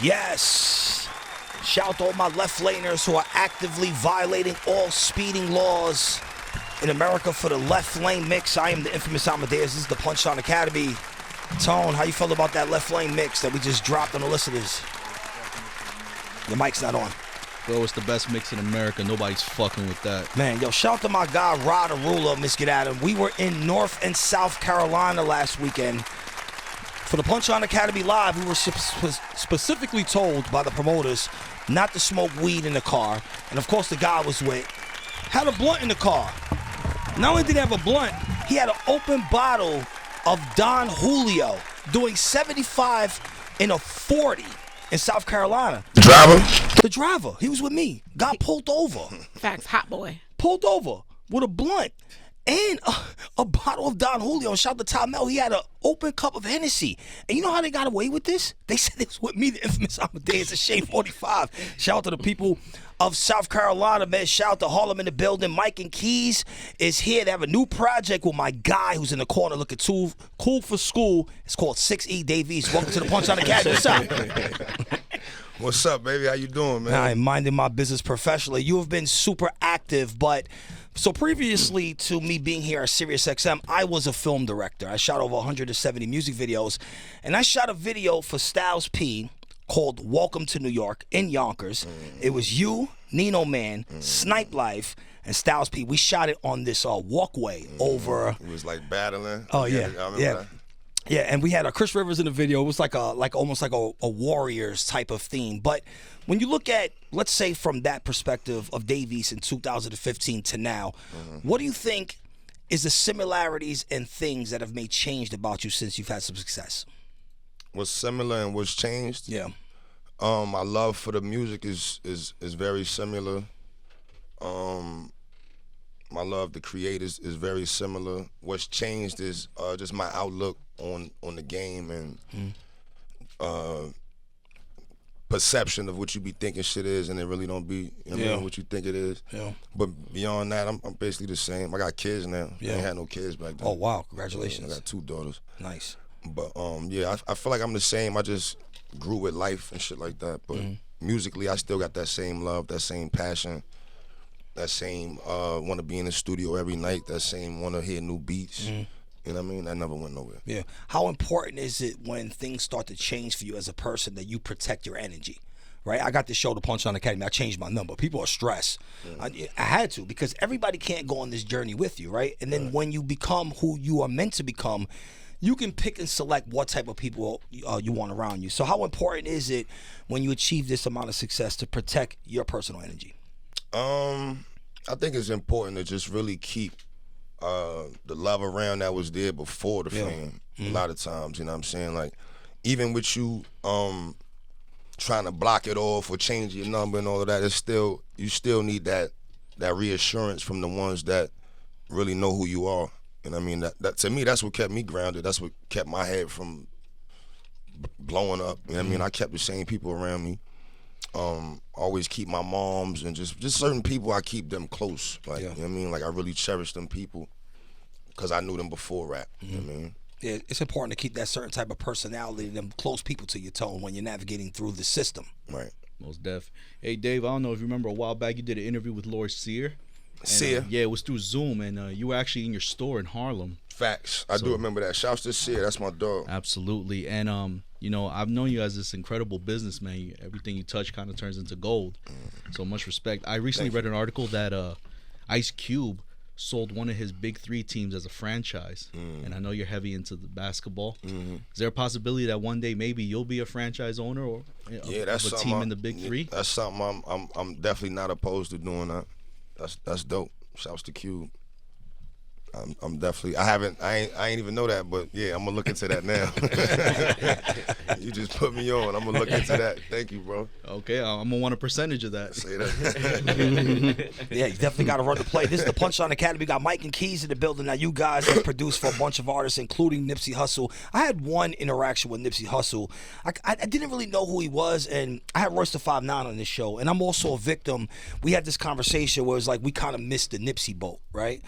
Yes. Shout out to all my left laners who are actively violating all speeding laws in America for the left lane mix. I am the Inphamus Amadeuz. This is the Punchline Academy. Tone, how you feel about that left lane mix that we just dropped on the listeners? Your mic's not on. Bro, it's the best mix in America. Nobody's fucking with that. Man, yo, shout out to my guy, Rod Arula, Miss Get Adam. We were in North and South Carolina last weekend. For the Punchline Academy Live, we were specifically told by the promoters not to smoke weed in the car. And of course, the guy was with had a blunt in the car. Not only did he have a blunt, he had an open bottle of Don Julio doing 75 in a 40 in South Carolina. The driver? The driver. He was with me. Got pulled over. Facts, hot boy. Pulled over with a blunt and a bottle of Don Julio. Shout out to Tom Mel. He had an open cup of Hennessy. And you know how they got away with this? They said it was with me, the Inphamus Amadeuz, a Shade 45. Shout out to the people of South Carolina, man. Shout out to Harlem in the building. Mike and Keys is here. They have a new project with my guy who's in the corner looking too cool for school. It's called 6E Davies. Welcome to the Punchline Academy. What's up? What's up, baby? How you doing, man? I'm minding my business professionally. You have been super active, but so previously to me being here at SiriusXM, I was a film director. I shot over 170 music videos, and I shot a video for Styles P called Welcome to New York in Yonkers. It was you, Nino Man, Snipe Life, and Styles P. We shot it on this walkway over. It was like battling. Oh, yeah. I remember Yeah. that. Yeah, and we had Chris Rivers in the video. It was almost like a Warriors type of theme. But when you look at, let's say, from that perspective of Davies in 2015 to now, what do you think is the similarities and things that have made changed about you since you've had some success? What's similar and what's changed? Yeah. My love for the music is very similar. My love to create is very similar. What's changed is just my outlook on the game and perception of what you be thinking shit is, and it really don't be what you think it is. Yeah. But beyond that, I'm basically the same. I got kids now. Yeah. I ain't had no kids back then. Oh, wow. Congratulations. I got 2 daughters. Nice. But yeah, I feel like I'm the same. I just grew with life and shit like that. But musically, I still got that same love, that same passion, that same want to be in the studio every night, that same want to hear new beats. You know what I mean? That never went nowhere. Yeah. How important is it when things start to change for you as a person that you protect your energy? Right? I got this show, the Punchline Academy. I changed my number. People are stressed. I had to, because everybody can't go on this journey with you, right? And then when you become who you are meant to become, you can pick and select what type of people you want around you. So how important is it when you achieve this amount of success to protect your personal energy? I think it's important to just really keep the love around that was there before the fame. A lot of times, you know what I'm saying? Like, even with you trying to block it off or change your number and all of that, you still need that reassurance from the ones that really know who you are. You know what I mean? That to me, that's what kept me grounded. That's what kept my head from blowing up. You know what I mean? I kept the same people around me. Always keep my moms and just certain people, I keep them close. Like, you know what I mean? Like, I really cherish them people because I knew them before rap. You know what I mean? Yeah, it's important to keep that certain type of personality, them close people to your tone when you're navigating through the system. Right. Most def. Hey, Dave, I don't know if you remember a while back you did an interview with Lord Sear. Sear? Yeah, it was through Zoom, and you were actually in your store in Harlem. Facts. I do remember that. Shouts to Sear. That's my dog. Absolutely. And, you know, I've known you as this incredible businessman. Everything you touch kind of turns into gold. So much respect. I recently read an article that Ice Cube sold one of his big 3 teams as a franchise. And I know you're heavy into the basketball. Is there a possibility that one day maybe you'll be a franchise owner or that's of a team in the big 3? That's something I'm definitely not opposed to doing that. That's dope. Shouts to Cube. I'm definitely. I ain't even know that, but yeah, I'm gonna look into that now. You just put me on. I'm gonna look into that. Thank you, bro. Okay, I'm gonna want a percentage of that. Say that. Yeah, you definitely got to run the play. This is the Punchline Academy. We got Mike and Keys in the building. Now, you guys have produced for a bunch of artists, including Nipsey Hussle. I had one interaction with Nipsey Hussle. I didn't really know who he was, and I had Royce the 5'9" on this show, and I'm also a victim. We had this conversation where it's like we kind of missed the Nipsey boat, right?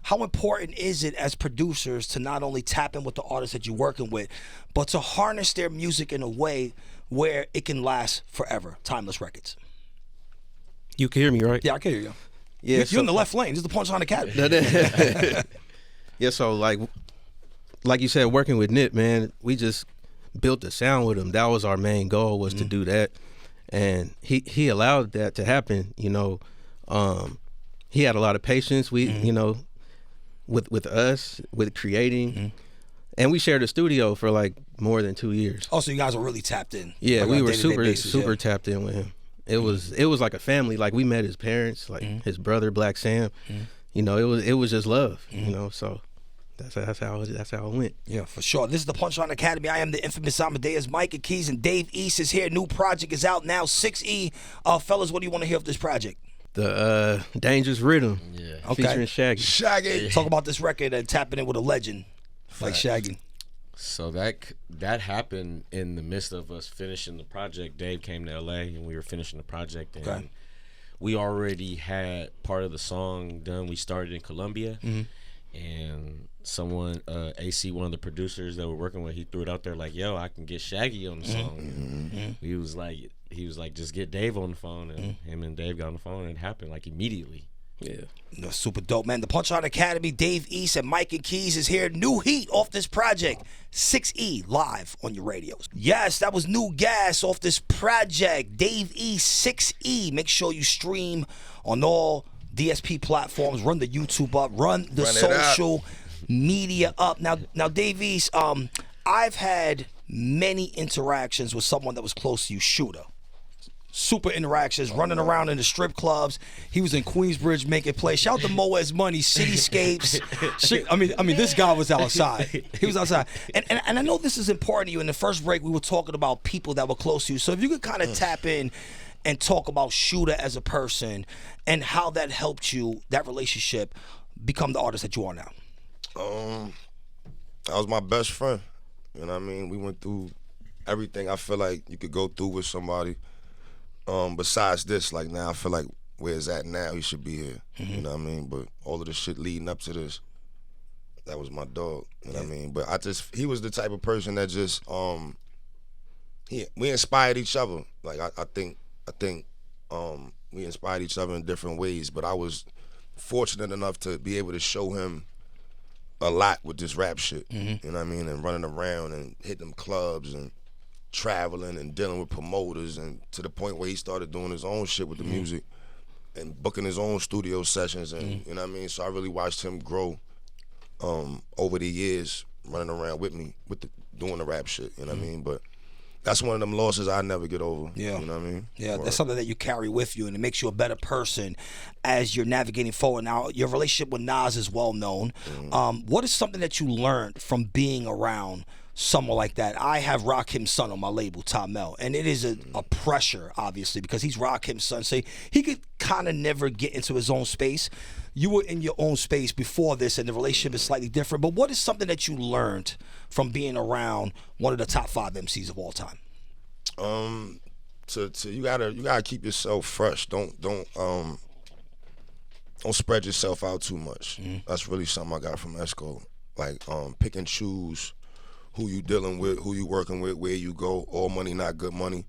how important is it as producers to not only tap in with the artists that you're working with, but to harness their music in a way where it can last forever? Timeless records. You can hear me, right? Yeah, I can hear you. Yeah, You're in the left lane. This is the Punchline Academy. Yeah, so like you said, working with Nip, man, we just built the sound with him. That was our main goal, was to do that, and he allowed that to happen. You know, he had a lot of patience. We, you know, with us, with creating, and we shared a studio for like more than 2 years. Oh, so you guys are really tapped in. Yeah, like we on a were day-to-day basis, super yeah. tapped in with him. It was like a family. Like we met his parents, like his brother Black Sam. You know, it was just love. You know, so that's how it went. Yeah, for sure. This is the Punchline Academy. I am the infamous Amadeuz. Mike and Keys and Dave East is here. New project is out now. 6E. Fellas, what do you want to hear of this project? The Dangerous Rhythm, Okay. featuring Shaggy. Shaggy. Talk about this record and tapping in with a legend like Shaggy. So that happened in the midst of us finishing the project. Dave came to LA and we were finishing the project, and Okay. we already had part of the song done. We started in Colombia, and someone, AC, one of the producers that we're working with, he threw it out there like, "Yo, I can get Shaggy on the song." And he was like, "Just get Dave on the phone," and him and Dave got on the phone, and it happened like immediately. Yeah. No, super dope, man. The Punchline Academy, Dave East and Mike and Keys is here. New heat off this project. 6E live on your radios. Yes, that was new gas off this project. Dave East, 6E. Make sure you stream on all DSP platforms. Run the YouTube up. Run the Run it up. social media up. Now, Dave East, I've had many interactions with someone that was close to you, Shooter. Super interactions, running around in the strip clubs. He was in Queensbridge making plays. Shout out to Moez Money, Cityscapes. I mean, this guy was outside. He was outside. And I know this is important to you. In the first break, we were talking about people that were close to you. So if you could kind of tap in and talk about Shooter as a person and how that helped you, that relationship, become the artist that you are now. That was my best friend. You know what I mean? We went through everything I feel like you could go through with somebody. Besides this, like now I feel like where it's at now, he should be here. You know what I mean? But all of the shit leading up to this, that was my dog. You know what I mean? But he was the type of person that just we inspired each other. Like I think we inspired each other in different ways. But I was fortunate enough to be able to show him a lot with this rap shit. You know what I mean? And running around and hitting them clubs and traveling and dealing with promoters, and to the point where he started doing his own shit with the music and booking his own studio sessions, and you know what I mean? So I really watched him grow over the years, running around with me doing the rap shit, you know what I mean? But that's one of them losses I never get over. Yeah. You know what I mean? Yeah, that's something that you carry with you, and it makes you a better person as you're navigating forward. Now, your relationship with Nas is well known. What is something that you learned from being around someone like that? I have Rakim's son on my label, Tamel, and it is a pressure, obviously, because he's Rakim's son. So he could kind of never get into his own space. You were in your own space before this, and the relationship is slightly different. But what is something that you learned from being around one of the top 5 MCs of all time? You gotta keep yourself fresh. Don't spread yourself out too much. That's really something I got from Esco. Like pick and choose who you dealing with, who you working with, where you go. All money, not good money.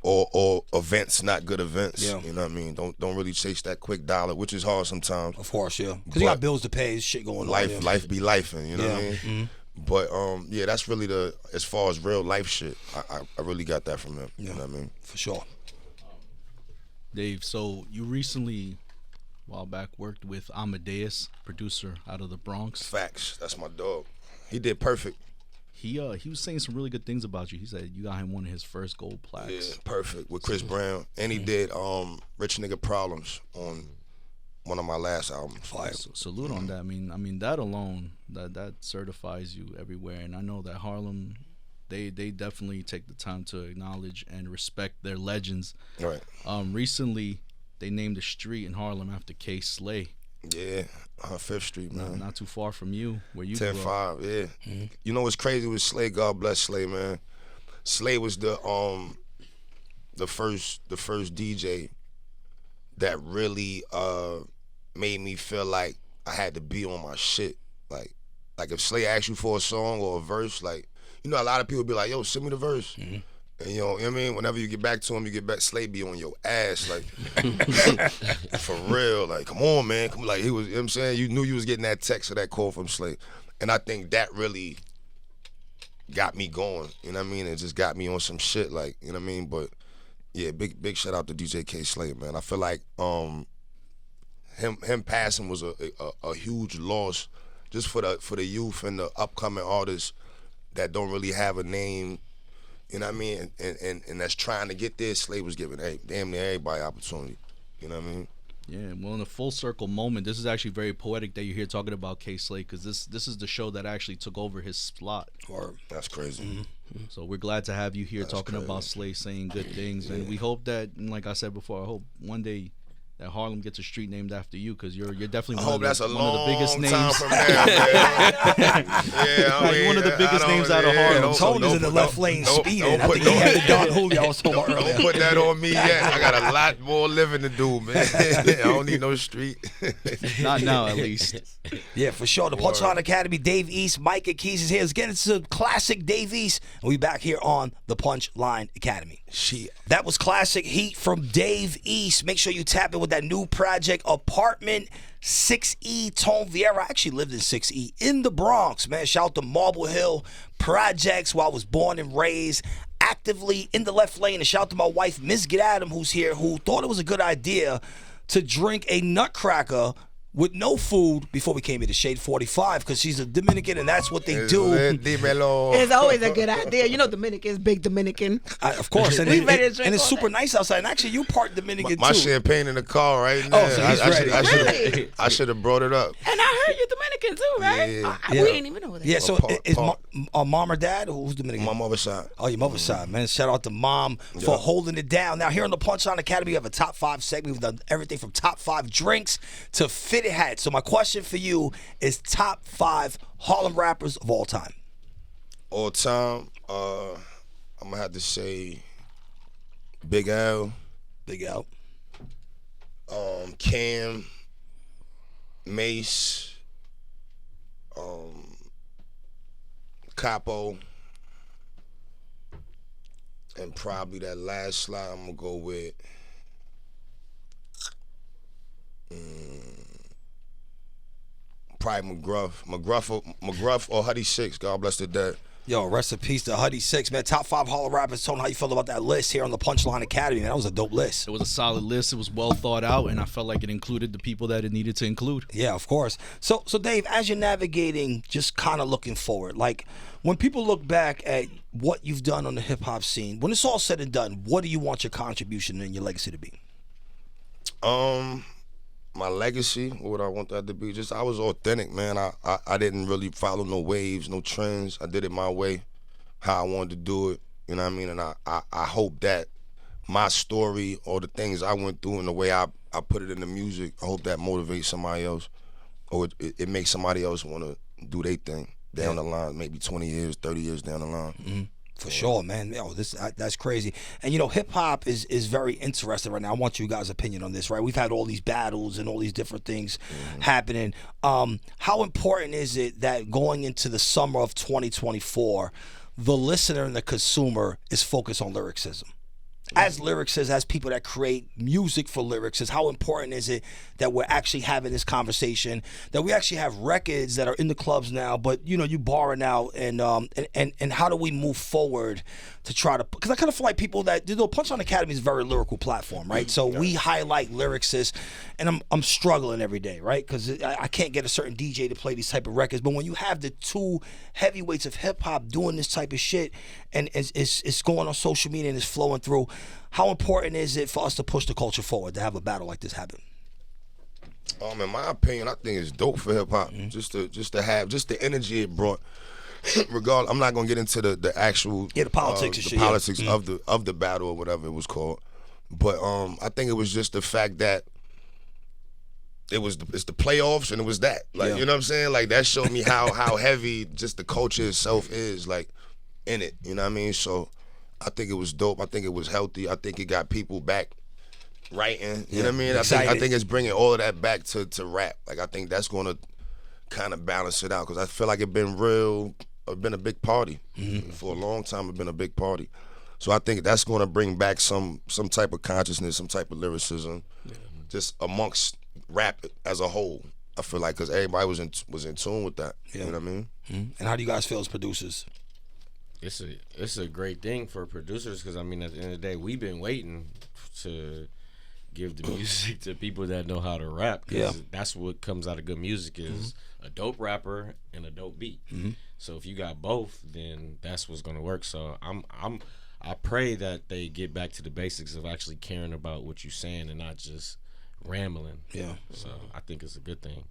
Or events, not good events. Yeah. You know what I mean? Don't really chase that quick dollar, which is hard sometimes. Of course, yeah. Because you got bills to pay, shit going on. Life, Yeah. life be lifing, you know what I Yeah. mean? But yeah, that's really as far as real life shit, I really got that from him. You know what I mean? For sure. Dave, so you recently, a while back, worked with Amadeuz, producer out of the Bronx. Facts. That's my dog. He did perfect. He was saying some really good things about you. He said you got him one of his first gold plaques. Yeah, perfect with Chris Brown, and he did Rich Nigga Problems on one of my last albums. Fire. So salute on that. I mean that alone, that certifies you everywhere. And I know that Harlem, they definitely take the time to acknowledge and respect their legends. Right. Recently, they named a street in Harlem after K. Slay. Yeah, 5th Street, man. Not too far from you, where you grew up. 10-5, yeah. You know what's crazy with Slay? God bless Slay, man. Slay was the first DJ that really made me feel like I had to be on my shit. Like if Slay asks you for a song or a verse, like, you know, a lot of people be like, yo, send me the verse. And you know what I mean? Whenever you get back to him, you get back, Slay be on your ass, like, for real. Like, come on, man. Come, like, he was, you know what I'm saying? You knew you was getting that text or that call from Slay. And I think that really got me going, you know what I mean? It just got me on some shit, like, you know what I mean? But yeah, big shout out to DJ K Slay, man. I feel like him passing was a huge loss just for the youth and the upcoming artists that don't really have a name, you know what I mean? And that's trying to get there. Slay was giving damn near everybody opportunity, you know what I mean? Yeah, well, in a full circle moment, this is actually very poetic that you're here talking about K Slay, because this is the show that actually took over his slot. That's crazy. So we're glad to have you here talking about Slay, saying good things, and we hope that, and like I said before, I hope one day that Harlem gets a street named after you, because you're definitely one of the biggest names. Time from now, man. Yeah, I mean, one of the biggest names out of Harlem. Tone is in the left lane speeding. I think he had the Don Julio I was talking about earlier. Don't put that on me yet. I got a lot more living to do, man. I don't need no street. Not now, at least. Yeah, for sure. The Punchline Academy, Dave East, Mike and Keys is here. Let's get into classic Dave East, and we back here on the Punchline Academy. That was classic heat from Dave East. Make sure you tap in with that new project, Apartment 6E, Tone Vieira. I actually lived in 6E in the Bronx, man. Shout out to Marble Hill Projects, where I was born and raised. Actively in the left lane. And shout out to my wife, Ms. Get Adam, who's here, who thought it was a good idea to drink a nutcracker with no food before we came here to Shade 45, because she's a Dominican and that's what they do. It's always a good idea. You know, Dominicans, big Dominican. Of course. And, it's super nice outside. And actually, you part Dominican too. My champagne in the car right now. Oh, so he's ready. I should have brought it up. And I heard you're Dominican too, right? Yeah. We ain't even know that. Yeah, so is mom or dad? Who's Dominican? My mother's side. Oh, your mother's side, man. Shout out to mom for holding it down. Now, here on the Punchline Academy, we have a top 5 segment. We've done everything from top 5 drinks to fitted hats. So my question for you is top 5 Harlem rappers of all time. All time, I'm going to have to say Big L. Big L. Cam, Mace, Capo, and probably that last slide I'm going to go with probably McGruff or Huddy 6. God bless the dead. Yo, rest in peace to Huddy 6, man. Top 5 Harlem rappers. Tone, how you feel about that list here on the Punchline Academy, man? That was a dope list. It was a solid list. It was well thought out, and I felt like it included the people that it needed to include. Yeah, of course. So Dave, as you're navigating, just kind of looking forward, like when people look back at what you've done on the hip-hop scene, when it's all said and done, what do you want your contribution and your legacy to be? My legacy, what would I want that to be? Just I was authentic, man. I didn't really follow no waves, no trends. I did it my way, how I wanted to do it. You know what I mean? And I hope that my story or the things I went through and the way I put it in the music, I hope that motivates somebody else, or it makes somebody else want to do their thing down the line, maybe 20 years, 30 years down the line. Mm-hmm. For sure, man. Yo, that's crazy. And you know, hip hop is very interesting right now. I want you guys' opinion on this, right? We've had all these battles and all these different things happening. How important is it that going into the summer of 2024, the listener and the consumer is focused on lyricism? As lyricists, as people that create music for lyricists, how important is it that we're actually having this conversation, that we actually have records that are in the clubs now, but you know, you borrowing out, and how do we move forward to try to, because I kind of feel like people that, you know, Punchline Academy is a very lyrical platform, right? So we highlight lyricists, and I'm struggling every day, right? Because I can't get a certain DJ to play these type of records, but when you have the 2 heavyweights of hip hop doing this type of shit, and it's going on social media and it's flowing through, how important is it for us to push the culture forward to have a battle like this happen? In my opinion, I think it's dope for hip hop. Just to have the energy it brought. Regardless, I'm not gonna get into the actual the politics and shit, politics of the battle or whatever it was called, but I think it was just the fact that it's the playoffs and it was that, like, you know what I'm saying, like that showed me how heavy just the culture itself is, like, in it, you know what I mean? So I think it was dope. I think it was healthy. I think it got people back writing. You know what I mean? Excited. I think it's bringing all of that back to rap. Like I think that's going to kind of balance it out because I feel like it's been a big party for a long time. It's been a big party. So I think that's going to bring back some type of consciousness, some type of lyricism, just amongst rap as a whole. I feel like because everybody was in tune with that. You know what I mean? And how do you guys feel as producers? It's a great thing for producers because I mean at the end of the day we've been waiting to give the music to people that know how to rap. Cause that's what comes out of good music is a dope rapper and a dope beat. So if you got both, then that's what's gonna work. So I pray that they get back to the basics of actually caring about what you're saying and not just rambling. Yeah. So I think it's a good thing.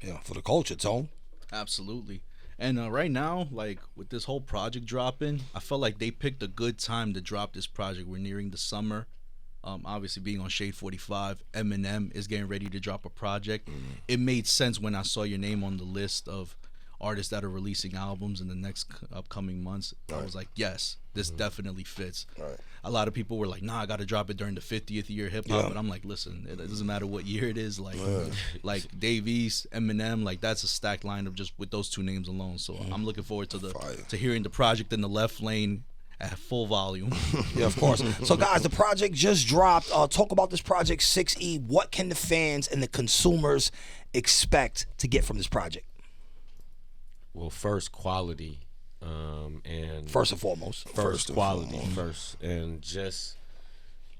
Yeah, for the culture, Tone. Absolutely. And right now, like with this whole project dropping, I felt like they picked a good time to drop this project. We're nearing the summer. Obviously being on Shade 45, Eminem is getting ready to drop a project. It made sense when I saw your name on the list of artists that are releasing albums in the next upcoming months. I was like, yes, this definitely fits. A lot of people were like, nah, I got to drop it during the 50th year hip hop. But I'm like, listen, it doesn't matter what year it is. Like Dave East, Eminem, like that's a stacked lineup just with those two names alone. So I'm looking forward to hearing the project in the left lane at full volume. Yeah, of course. So guys, the project just dropped. Talk about this project 6E. What can the fans and the consumers expect to get from this project? Well, first quality, and First and foremost. first quality first, and just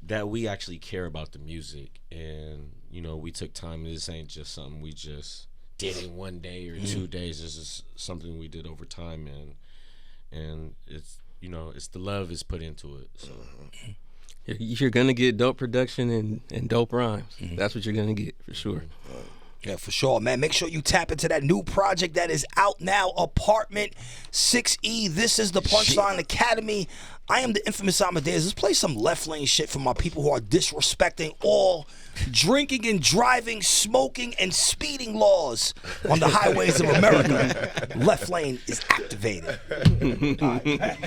that we actually care about the music, and you know we took time. This ain't just something we just did in one day or 2 days. This is something we did over time, and it's it's the love is put into it. So You're gonna get dope production and dope rhymes. That's what you're gonna get for sure. Yeah, for sure, man. Make sure you tap into that new project that is out now, Apartment 6E. This is the Punchline Academy. I am the Inphamus Amadeuz. Let's play some left lane shit for my people who are disrespecting all drinking and driving, smoking, and speeding laws on the highways of America. Left lane is activated. All right.